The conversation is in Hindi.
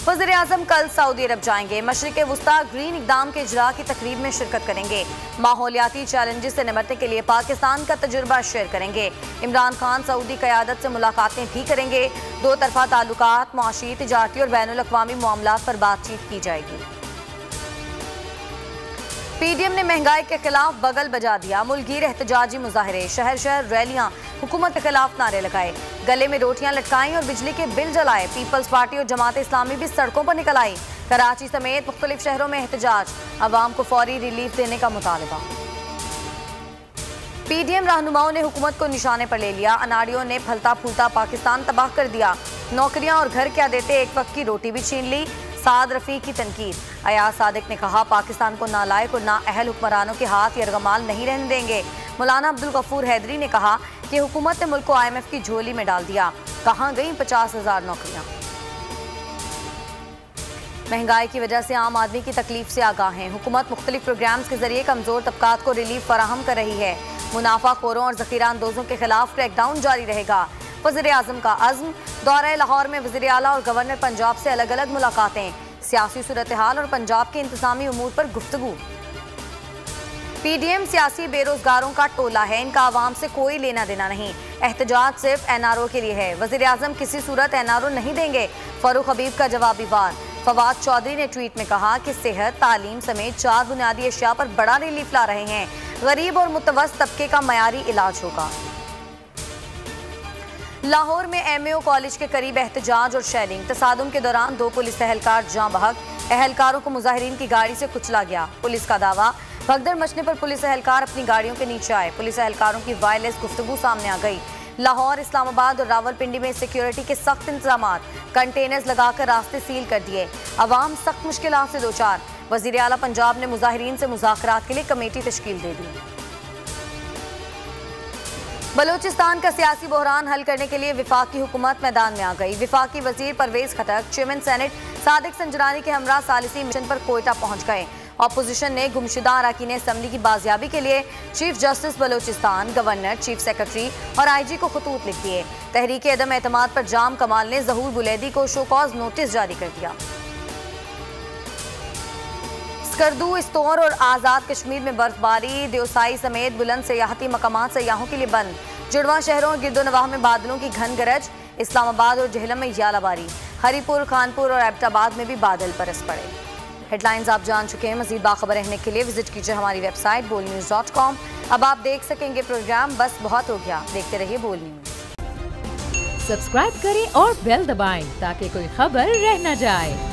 वज़ीर-ए-आज़म कल सऊदी अरब जाएंगे। मशरिक़ वुस्ता ग्रीन इक़दाम के इजरा की तकरीब में शिरकत करेंगे। माहौलियाती चैलेंजेस से निपटने के लिए पाकिस्तान का तजुर्बा शेयर करेंगे। इमरान खान सऊदी क़यादत से मुलाकातें भी करेंगे। दो तरफ़ा ताल्लुकात, मुआशी, तिजारती और बैनुल-अक़वामी मामलात पर बातचीत की जाएगी। पीडीएम ने महंगाई के खिलाफ बगल बजा दिया। मुल्कगीर एहतजाजी मुजाहरे, शहर शहर रैलियां, हुकूमत के खिलाफ नारे लगाए, गले में रोटियां लटकाई और बिजली के बिल जलाए। पीपल्स पार्टी और जमात इस्लामी भी सड़कों पर निकल आई। कराची समेत मुख्तलिफ शहरों में एहतजाज, अवाम को फौरी रिलीफ देने का मुतालबा। पीडीएम रहनुमाओं ने हुकूमत को निशाने पर ले लिया। अनाड़ियों ने फलता फूलता पाकिस्तान तबाह कर दिया। नौकरियां और घर क्या देते, एक वक्त की रोटी भी छीन ली। साद रफी की तनकीद। अयाज सादिक ने कहा, पाकिस्तान को नालायक और नाअहल हुक्मरानों के हाथ यरगमाल नहीं रहने देंगे। मौलाना अब्दुल गफूर हैदरी ने कहा कि हुकूमत ने मुल्क को IMF की झोली में डाल दिया। कहां गई 50,000 नौकरियां। महंगाई की वजह से आम आदमी की तकलीफ से आगाह है। हुकूमत मुख्तलिफ प्रोग्राम्स के जरिए कमजोर तबकात को रिलीफ फराहम कर रही है। मुनाफाखोरों और जखीरा अंदोजों के खिलाफ क्रैकडाउन जारी रहेगा। वज़ीर-ए-आज़म का अज़्म। दौरे लाहौर में वज़ीर आला और गवर्नर पंजाब से अलग अलग मुलाकातें। सियासी सूरत हाल और पंजाब के इंतज़ामी उमूर पर गुफ्तगू। पीडीएम सियासी बेरोजगारों का टोला है, इनका आवाम से कोई लेना देना नहीं। एहतजाज सिर्फ NRO के लिए है। वज़ीर-ए-आज़म किसी सूरत NRO नहीं देंगे। फरूख हबीब का जवाबी वार। फवाद चौधरी ने ट्वीट में कहा कि सेहत, तालीम समेत 4 बुनियादी अशिया पर बड़ा रिलीफ ला रहे हैं। गरीब और मुतवस्सित तबके का मयारी इलाज होगा। लाहौर में MAO कॉलेज के करीब एहतजाज और शेलिंग। तसादुम के दौरान 2 पुलिस एहलकार जाँ बहक। एहलकारों को मुजाहिरीन की गाड़ी से कुचला गया। पुलिस का दावा, भगदड़ मचने पर पुलिस एहलकार अपनी गाड़ियों के नीचे आए। पुलिस एहलकारों की वायरलेस गुफ्तगू सामने आ गई। लाहौर, इस्लामाबाद और रावलपिंडी में सिक्योरिटी के सख्त इंतजामात। कंटेनर्स लगाकर रास्ते सील कर दिए। अवाम सख्त मुश्किलात से दो चार। वज़ीर आला पंजाब ने मुजाहिरीन से मुज़ाकरात के लिए कमेटी तश्कील दे दी। बलूचिस्तान का सियासी बहरान हल करने के लिए विफाकी हुकूमत मैदान में आ गई। विफाकी वजीर परवेज खटक, चेयरमैन सेनेट सादिक संजरानी के हमरा सालिसी मिशन पर कोयटा पहुंच गए। ऑपोजिशन ने गुमशुदा अरकान असम्बली की बाजियाबी के लिए chief justice Balochistan, governor, chief secretary और IG को खतूत लिख दिए। तहरीक अदम एतमाद पर जाम कमाल ने ज़हूर बुलैदी को शो कॉज नोटिस जारी कर दिया। स्कर्दू, इस्तौर और आज़ाद कश्मीर में बर्फबारी। देवसाई समेत बुलंद सयाहती मकामात सयाहों के लिए बंद। जुड़वा शहरों और गिरदोनवाह में बादलों की घन गरज। इस्लामाबाद और जहलम में यालाबारी। हरीपुर, खानपुर और एबटाबाद में भी बादल बरस पड़े। हेडलाइंस आप जान चुके हैं। मज़ीद बाखबर रहने के लिए विजिट कीजिए हमारी वेबसाइट bolnews.com। अब आप देख सकेंगे प्रोग्राम बस बहुत हो गया। देखते रहिए बोल न्यूज़। सब्सक्राइब करें और बेल दबाएं ताकि कोई खबर रह न जाए।